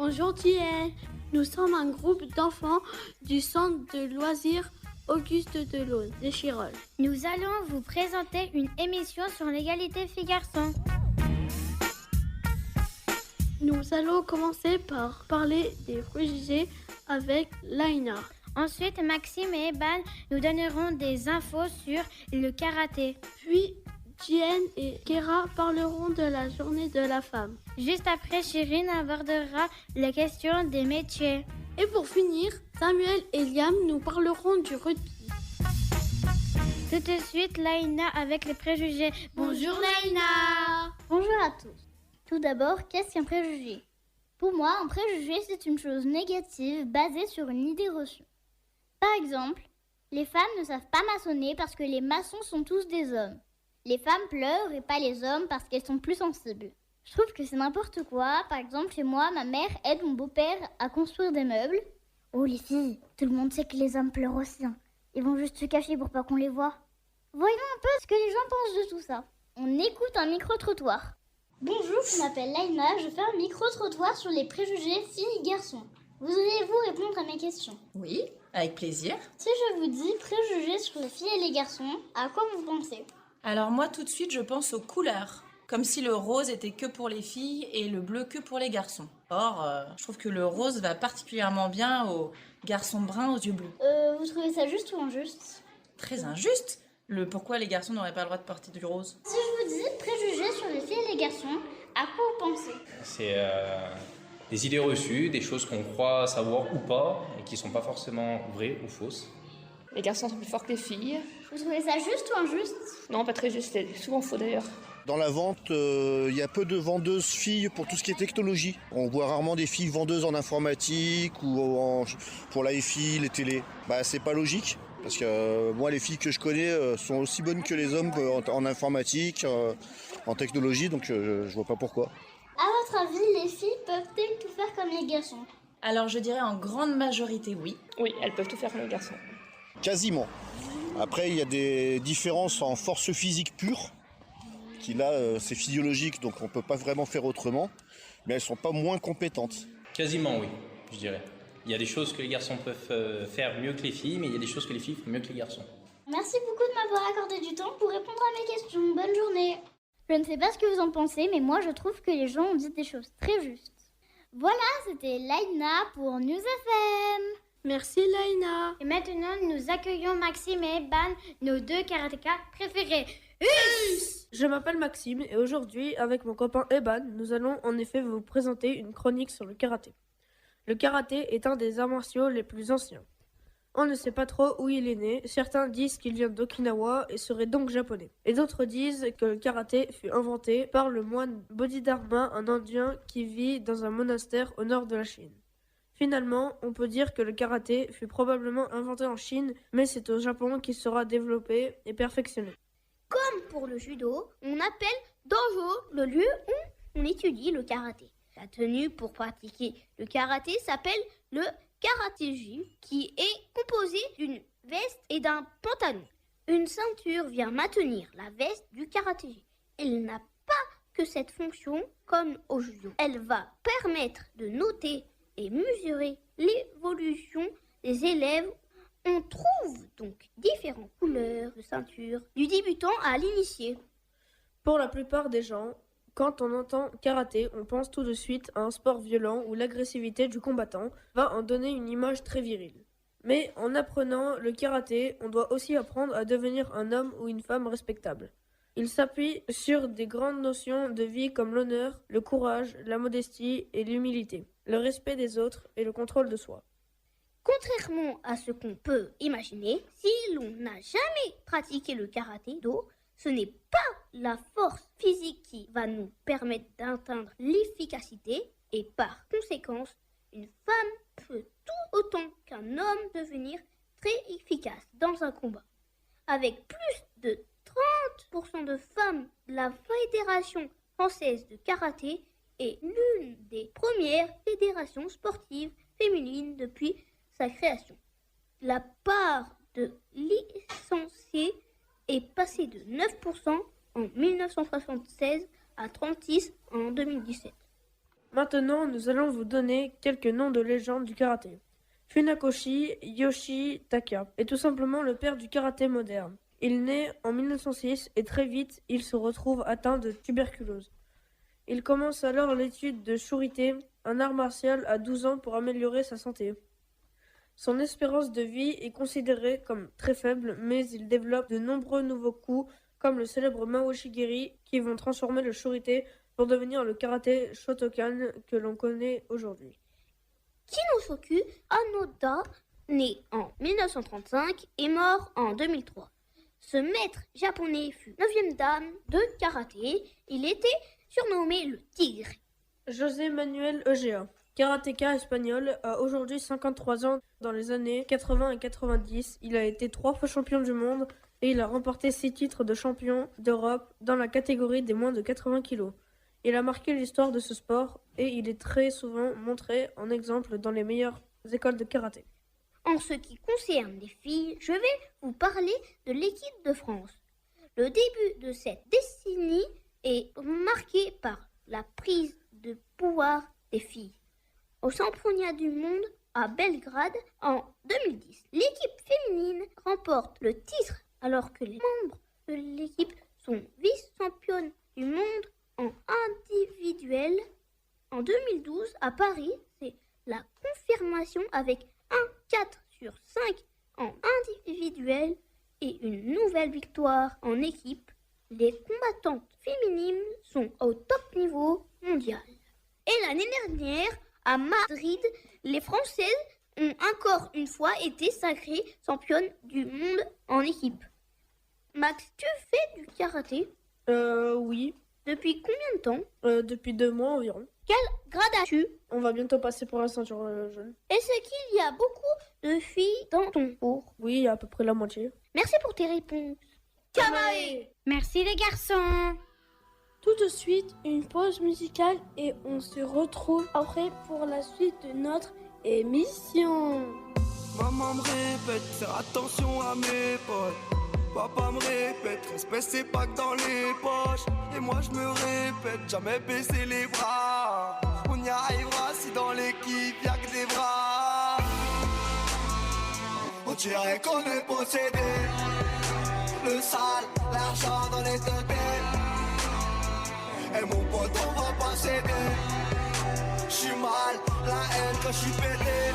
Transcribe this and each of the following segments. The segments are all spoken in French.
Bonjour Diane, nous sommes un groupe d'enfants du centre de loisirs Auguste Delauze de Chirol. Nous allons vous présenter une émission sur l'égalité filles-garçons. Nous allons commencer par parler des préjugés avec Laina. Ensuite, Maxime et Eban nous donneront des infos sur le karaté. Puis, Diane et Kera parleront de la journée de la femme. Juste après, Chirine abordera la question des métiers. Et pour finir, Samuel et Liam nous parleront du rugby. Tout de suite, Laina avec les préjugés. Bonjour Laina. Bonjour à tous. Tout d'abord, qu'est-ce qu'un préjugé ? Pour moi, un préjugé, c'est une chose négative basée sur une idée reçue. Par exemple, les femmes ne savent pas maçonner parce que les maçons sont tous des hommes. Les femmes pleurent et pas les hommes parce qu'elles sont plus sensibles. Je trouve que c'est n'importe quoi. Par exemple, chez moi, ma mère aide mon beau-père à construire des meubles. Oh les filles, tout le monde sait que les hommes pleurent aussi. Ils vont juste se cacher pour pas qu'on les voie. Voyons un peu ce que les gens pensent de tout ça. On écoute un micro-trottoir. Bonjour, je m'appelle Laina, je fais un micro-trottoir sur les préjugés filles-garçons. Voudriez-vous répondre à mes questions ? Oui, avec plaisir. Si je vous dis préjugés sur les filles et les garçons, à quoi vous pensez ? Alors moi, tout de suite, je pense aux couleurs. Comme si le rose était que pour les filles et le bleu que pour les garçons. Or, je trouve que le rose va particulièrement bien aux garçons bruns aux yeux bleus. Vous trouvez ça juste ou injuste ? Très injuste. Pourquoi les garçons n'auraient pas le droit de porter du rose ? Si je vous dis préjugés sur les filles et les garçons, à quoi vous pensez ? C'est des idées reçues, des choses qu'on croit savoir ou pas, et qui sont pas forcément vraies ou fausses. Les garçons sont plus forts que les filles. Vous trouvez ça juste ou injuste ? Non, pas très juste, c'est souvent faux d'ailleurs. Dans la vente, il y a peu de vendeuses filles pour tout ce qui est technologie. On voit rarement des filles vendeuses en informatique ou pour la FI, les télés. C'est pas logique. Parce que moi, les filles que je connais sont aussi bonnes que les hommes en informatique, en technologie, donc je vois pas pourquoi. À votre avis, les filles peuvent-elles tout faire comme les garçons ? Alors je dirais en grande majorité oui. Oui, elles peuvent tout faire comme les garçons. Quasiment. Après, il y a des différences en force physique pure, qui là, c'est physiologique, donc on peut pas vraiment faire autrement, mais elles sont pas moins compétentes. Quasiment oui, je dirais. Il y a des choses que les garçons peuvent faire mieux que les filles, mais il y a des choses que les filles font mieux que les garçons. Merci beaucoup de m'avoir accordé du temps pour répondre à mes questions. Bonne journée. Je ne sais pas ce que vous en pensez, mais moi je trouve que les gens ont dit des choses très justes. Voilà, c'était Laina pour News FM. Merci Laina. Et maintenant, nous accueillons Maxime et Eban, nos deux karatékas préférés. Je m'appelle Maxime et aujourd'hui, avec mon copain Eban, nous allons en effet vous présenter une chronique sur le karaté. Le karaté est un des arts martiaux les plus anciens. On ne sait pas trop où il est né, certains disent qu'il vient d'Okinawa et serait donc japonais. Et d'autres disent que le karaté fut inventé par le moine Bodhidharma, un indien qui vit dans un monastère au nord de la Chine. Finalement, on peut dire que le karaté fut probablement inventé en Chine, mais c'est au Japon qu'il sera développé et perfectionné. Comme pour le judo, on appelle dojo le lieu où on étudie le karaté. La tenue pour pratiquer le karaté s'appelle le karaté-gi, qui est composé d'une veste et d'un pantalon. Une ceinture vient maintenir la veste du karaté-gi. Elle n'a pas que cette fonction comme au judo. Elle va permettre de noter et mesurer l'évolution des élèves. On trouve donc différentes couleurs de ceinture, du débutant à l'initié. Pour la plupart des gens, quand on entend karaté, on pense tout de suite à un sport violent où l'agressivité du combattant va en donner une image très virile. Mais en apprenant le karaté, on doit aussi apprendre à devenir un homme ou une femme respectable. Il s'appuie sur des grandes notions de vie comme l'honneur, le courage, la modestie et l'humilité, le respect des autres et le contrôle de soi. Contrairement à ce qu'on peut imaginer, si l'on n'a jamais pratiqué le karaté-do, ce n'est pas la force physique qui va nous permettre d'atteindre l'efficacité et par conséquence, une femme peut tout autant qu'un homme devenir très efficace dans un combat. Avec plus de 30% de femmes, la Fédération française de karaté est l'une des premières fédérations sportives féminines depuis sa création. La part de licenciés est passée de 9% en 1976 à 36% en 2017. Maintenant, nous allons vous donner quelques noms de légendes du karaté. Funakoshi Yoshitaka est tout simplement le père du karaté moderne. Il naît en 1906 et très vite, il se retrouve atteint de tuberculose. Il commence alors l'étude de shurite, un art martial à 12 ans pour améliorer sa santé. Son espérance de vie est considérée comme très faible, mais il développe de nombreux nouveaux coups, comme le célèbre Maoshigiri, qui vont transformer le shurite pour devenir le karaté Shotokan que l'on connaît aujourd'hui. Kinosoku Anoda, né en 1935 et mort en 2003. Ce maître japonais fut 9e dan de karaté. Il était surnommé le Tigre. José Manuel Egea, karatéka espagnol, a aujourd'hui 53 ans. Dans les années 80 et 90, il a été 3 fois champion du monde et il a remporté 6 titres de champion d'Europe dans la catégorie des moins de 80 kg. Il a marqué l'histoire de ce sport et il est très souvent montré en exemple dans les meilleures écoles de karaté. En ce qui concerne les filles, je vais vous parler de l'équipe de France. Le début de cette décennie est marqué par la prise de pouvoir des filles. Au championnat du monde à Belgrade en 2010, l'équipe féminine remporte le titre alors que les membres de l'équipe sont vice-championnes du monde en individuel. En 2012, à Paris, c'est la confirmation avec un 4 sur 5 en individuel et une nouvelle victoire en équipe. Les combattantes féminines sont au top niveau mondial. Et l'année dernière, à Madrid, les Françaises ont encore une fois été sacrées championnes du monde en équipe. Max, tu fais du karaté? Oui. Depuis combien de temps? Depuis 2 mois environ. Quel grade as-tu? On va bientôt passer pour la ceinture jaune. Est-ce qu'il y a beaucoup de filles dans ton cours? Oui, à peu près la moitié. Merci pour tes réponses. Kamae! Merci les garçons. Tout de suite, une pause musicale et on se retrouve après pour la suite de notre émission. Maman me répète, faire attention à mes potes. Papa me répète, respect c'est pas que dans les poches. Et moi je me répète, jamais baisser les bras. On y arrivera si dans l'équipe y'a que des bras. On dirait qu'on est possédé. Le sale, l'argent dans les têtes. Et mon pote on va pas céder. J'suis mal, la haine quand j'suis pété.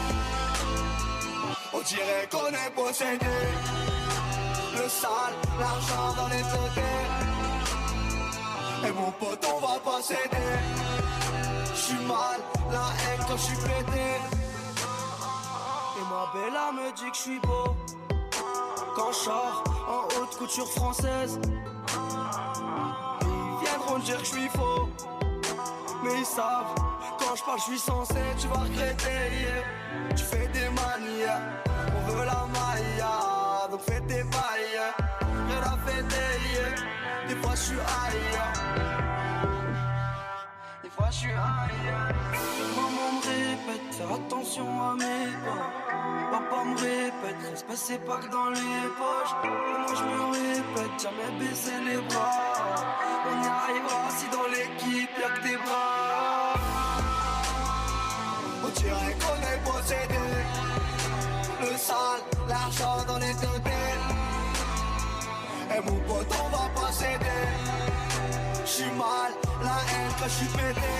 On dirait qu'on est possédé. Le sale, l'argent dans les têtes. Et mon pote on va pas céder. J'suis mal, la haine quand j'suis pété. Et ma bella me dit que j'suis beau quand j'sors en haute couture française. Ils viendront dire que j'suis faux, mais ils savent, quand j'parle j'suis censé. Tu vas regretter, yeah. Tu fais des manières, on veut la maille, donc fais tes bails. Rien à fêter, yeah. Des fois j'suis ailleurs, des fois j'suis ailleurs. Maman me répète, faire attention à mes pas. Papa me répète, respect c'est pas que dans les poches. Et moi je me répète, jamais baisser les bras. On y arrivera si dans l'équipe y'a que des bras. On dirait qu'on est possédé. Le sale, l'argent dans les têtes. Et mon pote on va pas céder. J'suis mal, la haine quand j'suis pété.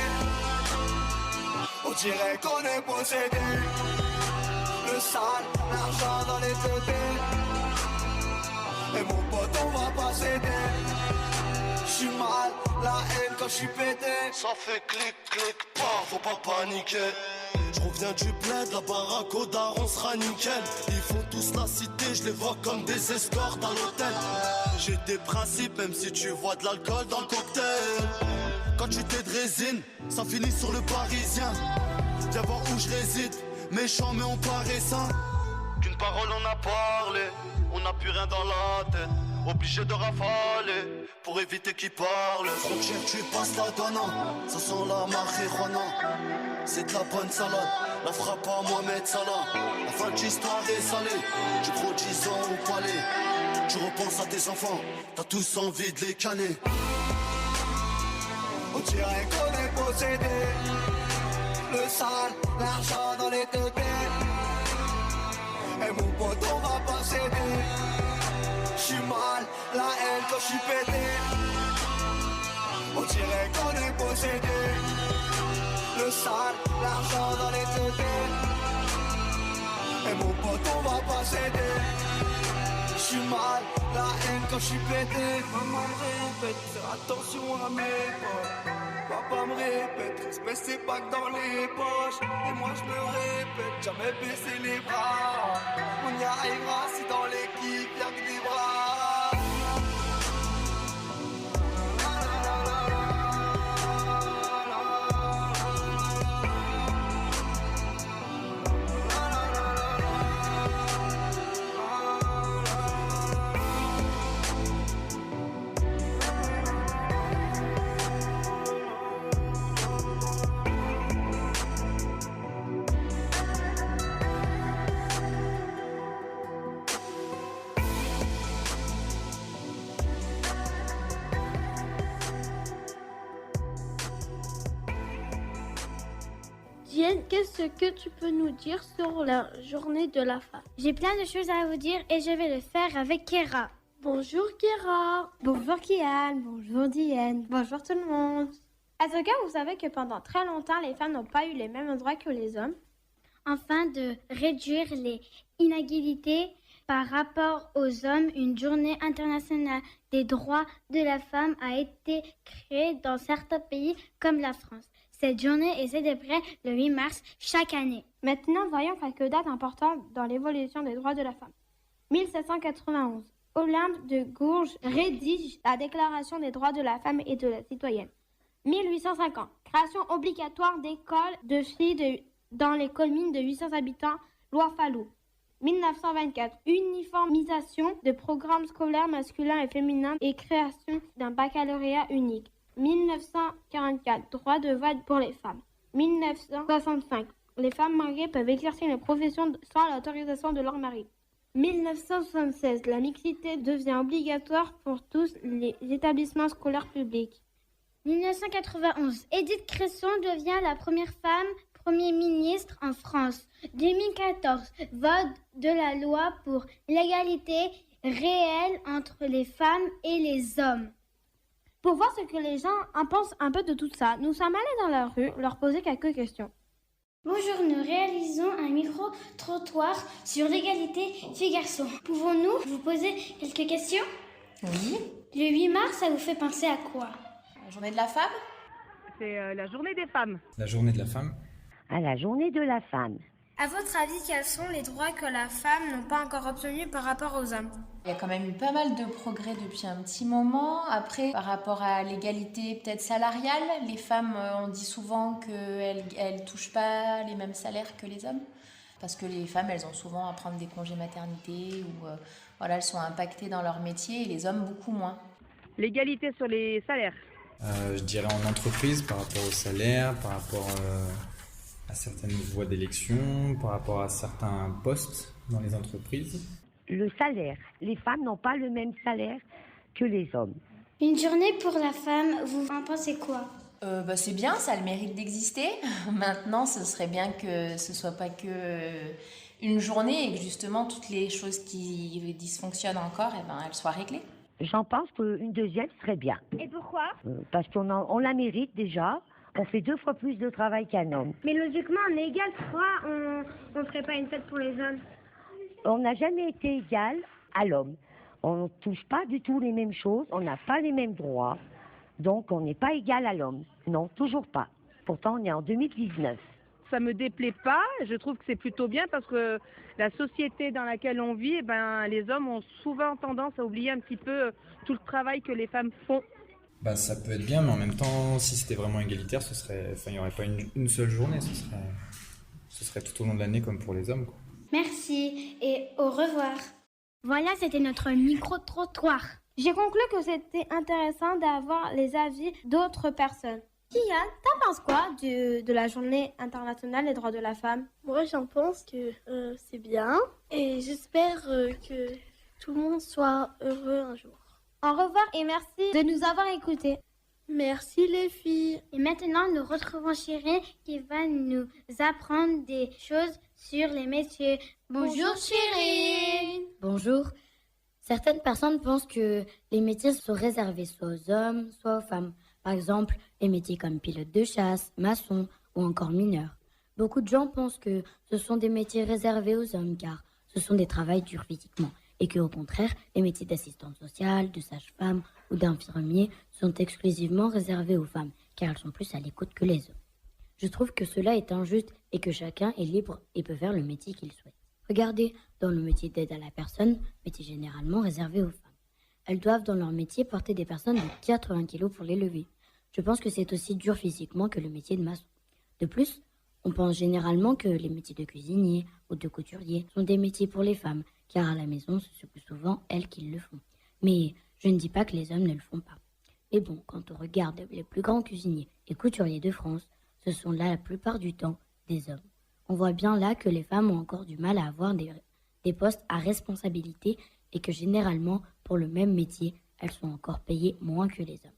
On dirait qu'on est possédé. Le sale, l'argent dans les têtes. Et mon pote on va pas céder. J'suis mal, la haine quand j'suis pété. Ça fait clic, clic, pas, faut pas paniquer. J'reviens du bled, la baraque au daron sera nickel. Ils font tous la cité, je les vois comme des escortes à l'hôtel. J'ai des principes, même si tu vois de l'alcool dans le cocktail. Quand tu t'es de résine, ça finit sur le parisien. Viens voir où je réside, méchant mais on paraît sain. Qu'une parole on a parlé, on n'a plus rien dans la tête. Obligé de rafaler, pour éviter qu'ils parlent. Frontière tu passes la donnant, ça sent la marijuana. C'est de la bonne salade, la frappe à Mohamed Salah. La fin de l'histoire est salée, tu prends 10 ans au palais. Tu repenses à tes enfants, t'as tous envie de les canner. On dirait qu'on est possédé. Le sale, l'argent dans les tétés. Et mon pote, on va pas céder. J'suis mal, la haine quand j'suis pété. On dirait qu'on est possédé. Le sale, l'argent dans les tétés. Et mon pote, on va pas céder. J'suis mal, la haine quand j'suis pété. Maman me répète, fais attention à mes potes. Papa me répète, respect c'est pas que dans les poches. Et moi je me répète, jamais baisser les bras. On y arrivera si dans l'équipe y'a que des bras. Diane, qu'est-ce que tu peux nous dire sur la journée de la femme? J'ai plein de choses à vous dire et je vais le faire avec Kéra. Bonjour Kéra. Bonjour Kian, bonjour Diane, bonjour tout le monde. Est-ce que vous savez que pendant très longtemps, les femmes n'ont pas eu les mêmes droits que les hommes? Afin de réduire les inégalités par rapport aux hommes, une journée internationale des droits de la femme a été créée dans certains pays comme la France. Cette journée est célébrée le 8 mars chaque année. Maintenant, voyons quelques dates importantes dans l'évolution des droits de la femme. 1791. Olympe de Gouges rédige la Déclaration des droits de la femme et de la citoyenne. 1850. Création obligatoire d'écoles de filles dans les communes de 800 habitants, loi Fallou. 1924. Uniformisation de programmes scolaires masculins et féminins et création d'un baccalauréat unique. 1944. Droit de vote pour les femmes. 1965. Les femmes mariées peuvent exercer une profession sans l'autorisation de leur mari. 1976. La mixité devient obligatoire pour tous les établissements scolaires publics. 1991. Édith Cresson devient la première femme Premier ministre en France. 2014. Vote de la loi pour l'égalité réelle entre les femmes et les hommes. Pour voir ce que les gens en pensent un peu de tout ça, nous sommes allés dans la rue leur poser quelques questions. Bonjour, nous réalisons un micro-trottoir sur l'égalité filles-garçons. Pouvons-nous vous poser quelques questions? Oui. Le 8 mars, ça vous fait penser à quoi? La journée de la femme? C'est la journée des femmes. La journée de la femme? À la journée de la femme. À votre avis, quels sont les droits que la femme n'a pas encore obtenus par rapport aux hommes? Il y a quand même eu pas mal de progrès depuis un petit moment. Après, par rapport à l'égalité peut-être salariale, les femmes, on dit souvent qu'elles ne touchent pas les mêmes salaires que les hommes. Parce que les femmes, elles ont souvent à prendre des congés maternité ou voilà, elles sont impactées dans leur métier et les hommes beaucoup moins. L'égalité sur les salaires? Je dirais en entreprise par rapport au salaire, par rapport à certaines voies d'élection, par rapport à certains postes dans les entreprises. Le salaire. Les femmes n'ont pas le même salaire que les hommes. Une journée pour la femme, vous en pensez quoi? C'est bien, ça a le mérite d'exister. Maintenant, ce serait bien que ce soit pas que une journée et que justement toutes les choses qui dysfonctionnent encore, elles soient réglées. J'en pense qu'une deuxième serait bien. Et pourquoi? Parce qu'on la mérite déjà. On fait 2 fois plus de travail qu'un homme. Mais logiquement, on est égal. Pourquoi on ne ferait pas une fête pour les hommes? On n'a jamais été égal à l'homme. On ne touche pas du tout les mêmes choses, on n'a pas les mêmes droits. Donc on n'est pas égal à l'homme. Non, toujours pas. Pourtant, on est en 2019. Ça me déplaît pas, je trouve que c'est plutôt bien parce que la société dans laquelle on vit, les hommes ont souvent tendance à oublier un petit peu tout le travail que les femmes font. Ça peut être bien, mais en même temps, si c'était vraiment égalitaire, il n'y aurait pas une seule journée, ce serait tout au long de l'année comme pour les hommes, quoi. Merci et au revoir. Voilà, c'était notre micro-trottoir. J'ai conclu que c'était intéressant d'avoir les avis d'autres personnes. Kian, t'en penses quoi de la journée internationale des droits de la femme? Moi, j'en pense que c'est bien et j'espère que tout le monde soit heureux un jour. Au revoir et merci de nous avoir écoutés. Merci les filles. Et maintenant, nous retrouvons Chirine qui va nous apprendre des choses sur les métiers. Bonjour Chirine. Bonjour. Certaines personnes pensent que les métiers sont réservés soit aux hommes, soit aux femmes. Par exemple, les métiers comme pilote de chasse, maçon ou encore mineur. Beaucoup de gens pensent que ce sont des métiers réservés aux hommes car ce sont des travails durs physiquement et qu'au contraire, les métiers d'assistante sociale, de sage-femme ou d'infirmier sont exclusivement réservés aux femmes car elles sont plus à l'écoute que les hommes. Je trouve que cela est injuste et que chacun est libre et peut faire le métier qu'il souhaite. Regardez, dans le métier d'aide à la personne, métier généralement réservé aux femmes. Elles doivent dans leur métier porter des personnes de 80 kg pour les lever. Je pense que c'est aussi dur physiquement que le métier de maçon. De plus, on pense généralement que les métiers de cuisinier ou de couturier sont des métiers pour les femmes, car à la maison, c'est plus souvent elles qui le font. Mais je ne dis pas que les hommes ne le font pas. Mais bon, quand on regarde les plus grands cuisiniers et couturiers de France, ce sont là la plupart du temps des hommes. On voit bien là que les femmes ont encore du mal à avoir des postes à responsabilité et que généralement, pour le même métier, elles sont encore payées moins que les hommes.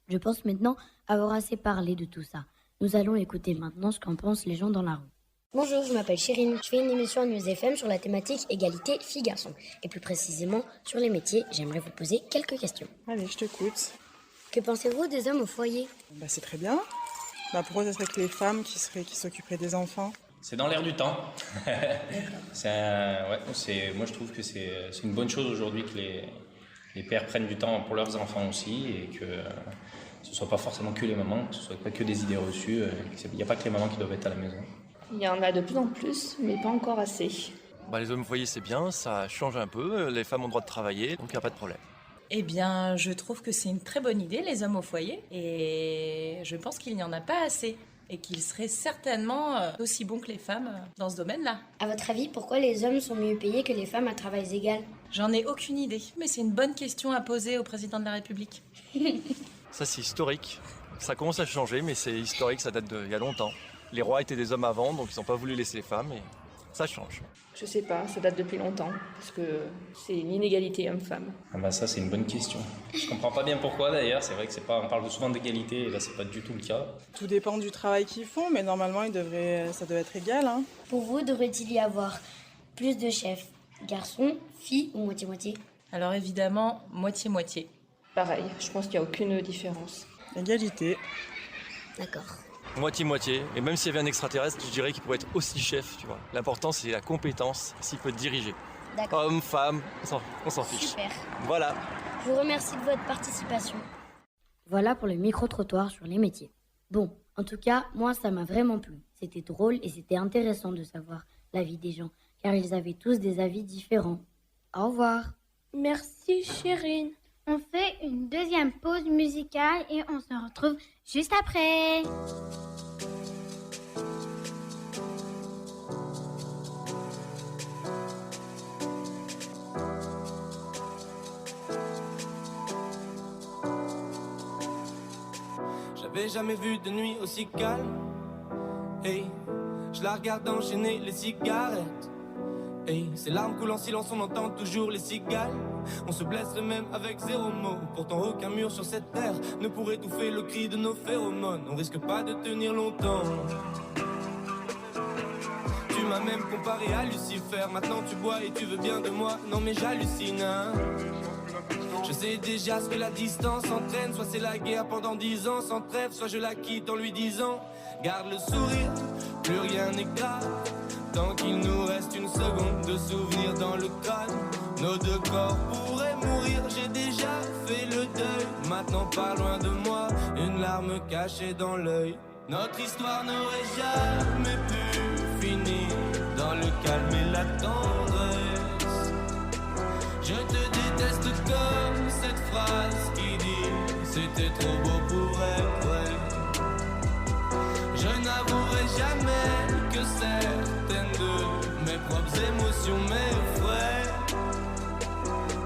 Je pense maintenant avoir assez parlé de tout ça. Nous allons écouter maintenant ce qu'en pensent les gens dans la rue. Bonjour, je m'appelle Chirine. Je fais une émission à News FM sur la thématique égalité filles-garçons. Et plus précisément sur les métiers, j'aimerais vous poser quelques questions. Allez, je t'écoute. Que pensez-vous des hommes au foyer ? C'est très bien. Pourquoi ce serait que les femmes qui s'occuperaient des enfants ? C'est dans l'air du temps. Moi je trouve que c'est une bonne chose aujourd'hui que les pères prennent du temps pour leurs enfants aussi et que ce ne soit pas forcément que les mamans, que ce ne soit pas que des idées reçues. Il n'y a pas que les mamans qui doivent être à la maison. Il y en a de plus en plus, mais pas encore assez. Les hommes au foyer c'est bien, ça change un peu, les femmes ont le droit de travailler, donc il n'y a pas de problème. Eh bien, je trouve que c'est une très bonne idée, les hommes au foyer, et je pense qu'il n'y en a pas assez. Et qu'ils seraient certainement aussi bons que les femmes dans ce domaine-là. À votre avis, pourquoi les hommes sont mieux payés que les femmes à travail égal ? J'en ai aucune idée, mais c'est une bonne question à poser au président de la République. Ça c'est historique, ça commence à changer, mais c'est historique, ça date d'il y a longtemps. Les rois étaient des hommes avant, donc ils n'ont pas voulu laisser les femmes, et ça change. Je sais pas, ça date depuis longtemps, parce que c'est une inégalité homme-femme. Ça c'est une bonne question. Je comprends pas bien pourquoi d'ailleurs, c'est vrai que on parle souvent d'égalité et là c'est pas du tout le cas. Tout dépend du travail qu'ils font, mais normalement ça doit être égal. Pour vous, devrait-il y avoir plus de chefs, garçons, filles ou moitié-moitié ? Alors évidemment, moitié-moitié. Pareil, je pense qu'il n'y a aucune différence. Égalité. D'accord. Moitié-moitié, et même s'il y avait un extraterrestre, je dirais qu'il pourrait être aussi chef, tu vois. L'important c'est la compétence, s'il peut diriger. D'accord. Homme, femme, on s'en fiche. Super. Voilà. Je vous remercie de votre participation. Voilà pour le micro-trottoir sur les métiers. Bon, en tout cas, moi ça m'a vraiment plu. C'était drôle et c'était intéressant de savoir l'avis des gens, car ils avaient tous des avis différents. Au revoir. Merci Chirine. On fait une deuxième pause musicale et on se retrouve juste après. J'avais jamais vu de nuit aussi calme. Hey, je la regarde enchaîner les cigarettes. Hey, ces larmes coulent en silence, on entend toujours les cigales. On se blesse le même avec zéro mot. Pourtant aucun mur sur cette terre ne pourrait étouffer le cri de nos phéromones. On risque pas de tenir longtemps. Tu m'as même comparé à Lucifer. Maintenant tu bois et tu veux bien de moi. Non mais j'hallucine hein. Je sais déjà ce que la distance entraîne. Soit c'est la guerre pendant 10 ans sans trêve, soit je la quitte en lui disant garde le sourire, plus rien n'est grave. Tant qu'il nous reste une seconde de souvenir dans le crâne. Nos deux corps pourraient mourir, j'ai déjà fait le deuil. Maintenant pas loin de moi, une larme cachée dans l'œil. Notre histoire n'aurait jamais pu finir dans le calme et la tendresse. Je te déteste comme cette phrase qui dit c'était trop beau pour être vrai. Je n'avouerai jamais que certaines de mes propres émotions m'effraient.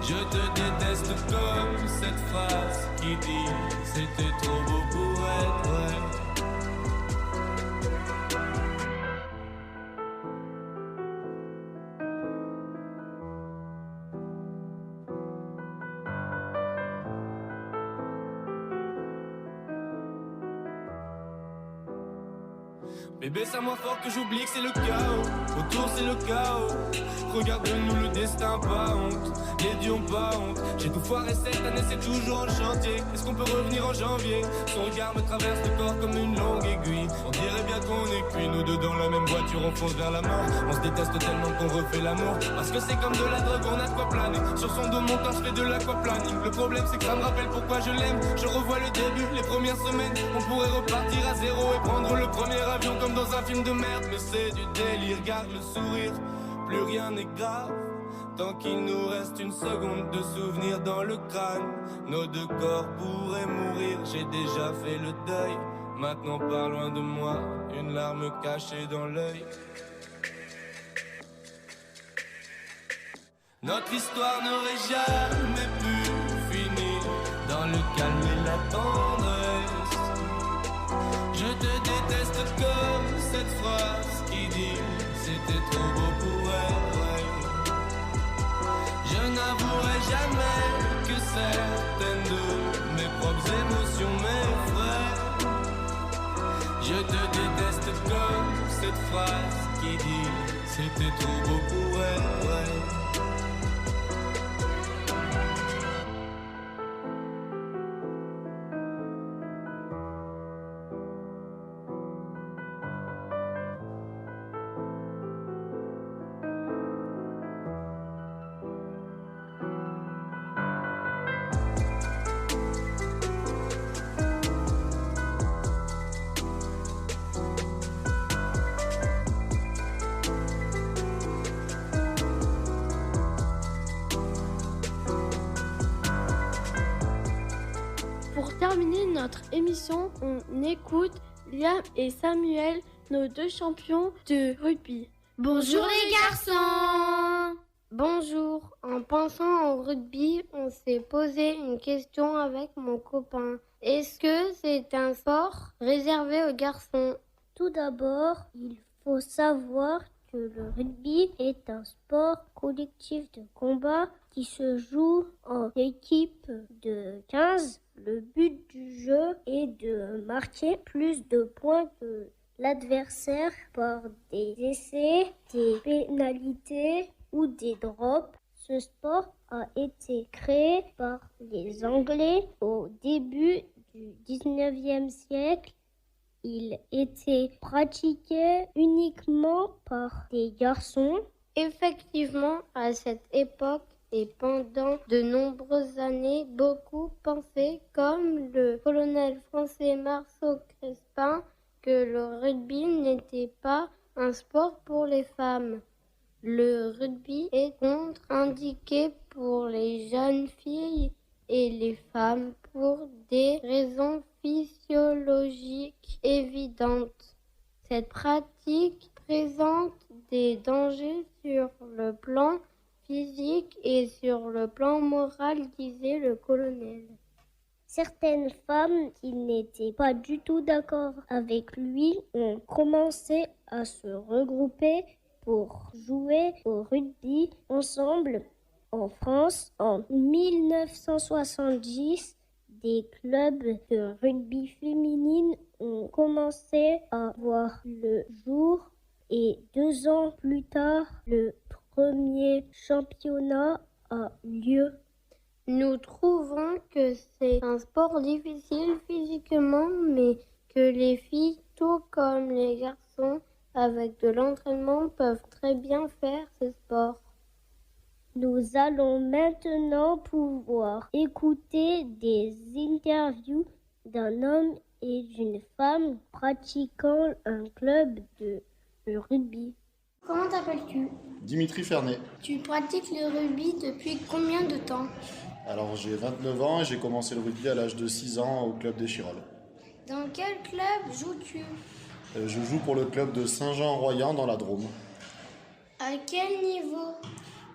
Je te déteste comme cette phrase qui dit c'était trop beau pour être vrai. Bébé, c'est à moi fort que j'oublie que c'est le chaos. Autour c'est le chaos. Regarde-nous, le destin, pas honte. Les dieux ont pas honte. J'ai tout foiré cette année, c'est toujours en chantier. Est-ce qu'on peut revenir en janvier? Son regard me traverse le corps comme une longue aiguille. On dirait bien qu'on est cuits, nous deux dans la même voiture, on fonce vers la mort. On se déteste tellement qu'on refait l'amour. Parce que c'est comme de la drogue, on a de quoi planer. Sur son dos, mon corps, je fais de l'aquaplaning. Le problème, c'est que ça me rappelle pourquoi je l'aime. Je revois le début, les premières semaines. On pourrait repartir à zéro et prendre le premier avion comme dans un film de merde. Mais c'est du délire, garde le sourire. Plus rien n'est grave, tant qu'il nous reste une seconde de souvenir dans le crâne. Nos deux corps pourraient mourir, j'ai déjà fait le deuil. Maintenant pas loin de moi, une larme cachée dans l'œil. Notre histoire n'aurait jamais pu finir dans le calme et la tendresse. Je te déteste comme cette phrase qui dit c'était trop beau pour elle. Je n'avouerai jamais que certaines de mes propres émotions m'effraient. Je te déteste comme cette phrase qui dit c'était trop beau pour elle. Pour terminer notre émission, on écoute Liam et Samuel, nos deux champions de rugby. Bonjour les garçons! Bonjour. En pensant au rugby, on s'est posé une question avec mon copain. Est-ce que c'est un sport réservé aux garçons? Tout d'abord, il faut savoir que le rugby est un sport collectif de combat qui se joue en équipe de 15. Le but du jeu est de marquer plus de points que l'adversaire par des essais, des pénalités ou des drops. Ce sport a été créé par les Anglais au début du 19e siècle. Il était pratiqué uniquement par des garçons. Effectivement, à cette époque et pendant de nombreuses années, beaucoup pensaient, comme le colonel français Marceau Crespin, que le rugby n'était pas un sport pour les femmes. Le rugby est contre-indiqué pour les jeunes filles et les femmes pour des raisons physiologiques évidentes. Cette pratique présente des dangers sur le plan physique et sur le plan moral, disait le colonel. Certaines femmes qui n'étaient pas du tout d'accord avec lui ont commencé à se regrouper pour jouer au rugby ensemble. En France, en 1970, des clubs de rugby féminine ont commencé à voir le jour et 2 ans plus tard, le premier championnat a lieu. Nous trouvons que c'est un sport difficile physiquement, mais que les filles, tout comme les garçons, avec de l'entraînement, peuvent très bien faire ce sport. Nous allons maintenant pouvoir écouter des interviews d'un homme et d'une femme pratiquant un club de rugby. Comment t'appelles-tu? Dimitri Fernet. Tu pratiques le rugby depuis combien de temps? Alors j'ai 29 ans et j'ai commencé le rugby à l'âge de 6 ans au club d'Échirolles. Dans quel club joues-tu? Je joue pour le club de Saint-Jean-Royan dans la Drôme. À quel niveau?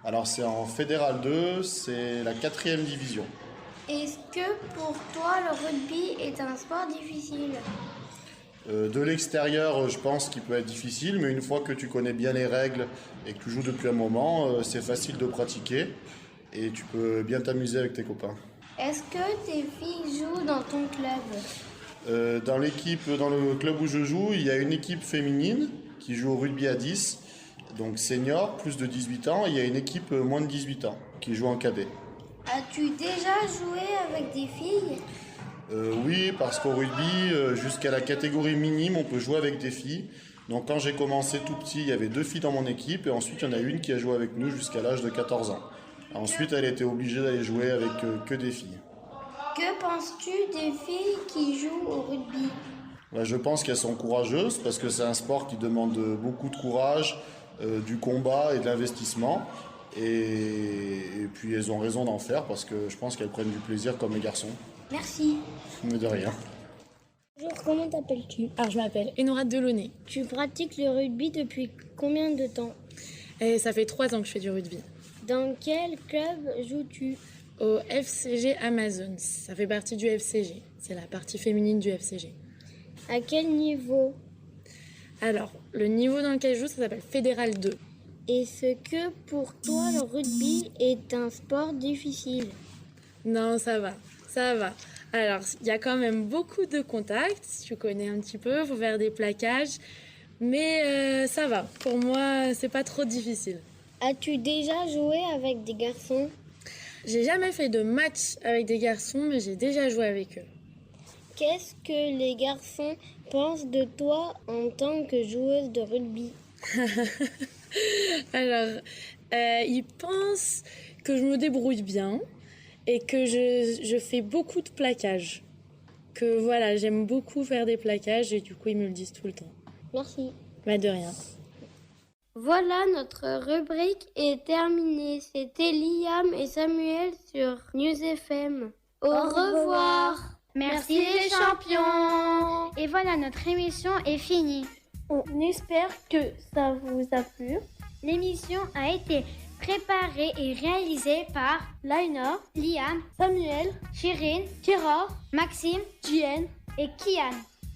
Alors c'est en Fédéral 2, c'est la 4e division. Est-ce que pour toi le rugby est un sport difficile? De l'extérieur, je pense qu'il peut être difficile, mais une fois que tu connais bien les règles et que tu joues depuis un moment, c'est facile de pratiquer et tu peux bien t'amuser avec tes copains. Est-ce que tes filles jouent dans ton club? Dans le club où je joue, il y a une équipe féminine qui joue au rugby à 10, donc senior, plus de 18 ans. Et il y a une équipe moins de 18 ans qui joue en cadet. As-tu déjà joué avec des filles? Oui, parce qu'au rugby, jusqu'à la catégorie minime, on peut jouer avec des filles. Donc quand j'ai commencé tout petit, il y avait 2 filles dans mon équipe et ensuite il y en a une qui a joué avec nous jusqu'à l'âge de 14 ans. Ensuite, elle était obligée d'aller jouer avec que des filles. Que penses-tu des filles qui jouent au rugby? Je pense qu'elles sont courageuses parce que c'est un sport qui demande beaucoup de courage, du combat et de l'investissement. Et puis elles ont raison d'en faire parce que je pense qu'elles prennent du plaisir comme les garçons. Merci. Mais de rien. Bonjour, comment t'appelles-tu? Alors je m'appelle Enora Delaunay. Tu pratiques le rugby depuis combien de temps? Et ça fait 3 ans que je fais du rugby. Dans quel club joues-tu? Au FCG Amazon. Ça fait partie du FCG. C'est la partie féminine du FCG. À quel niveau? Alors, le niveau dans lequel je joue, ça s'appelle Fédéral 2. Est-ce que pour toi le rugby est un sport difficile? Non, ça va. Alors, il y a quand même beaucoup de contacts, si tu connais un petit peu, il faut faire des plaquages, mais ça va. Pour moi, c'est pas trop difficile. As-tu déjà joué avec des garçons? J'ai jamais fait de match avec des garçons, mais j'ai déjà joué avec eux. Qu'est-ce que les garçons pensent de toi en tant que joueuse de rugby? Alors, ils pensent que je me débrouille bien et que je fais beaucoup de plaquages. Que voilà, j'aime beaucoup faire des plaquages et du coup, ils me le disent tout le temps. Merci. De rien. Voilà, notre rubrique est terminée. C'était Liam et Samuel sur News FM. Au revoir. Merci les champions. Et voilà, notre émission est finie. On espère que ça vous a plu. L'émission a été préparée et réalisée par Laina, Liam, Samuel, Chirine, Kira, Maxime, Jen et Kian.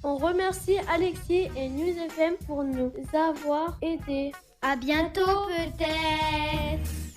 On remercie Alexis et News FM pour nous avoir aidés. À bientôt peut-être.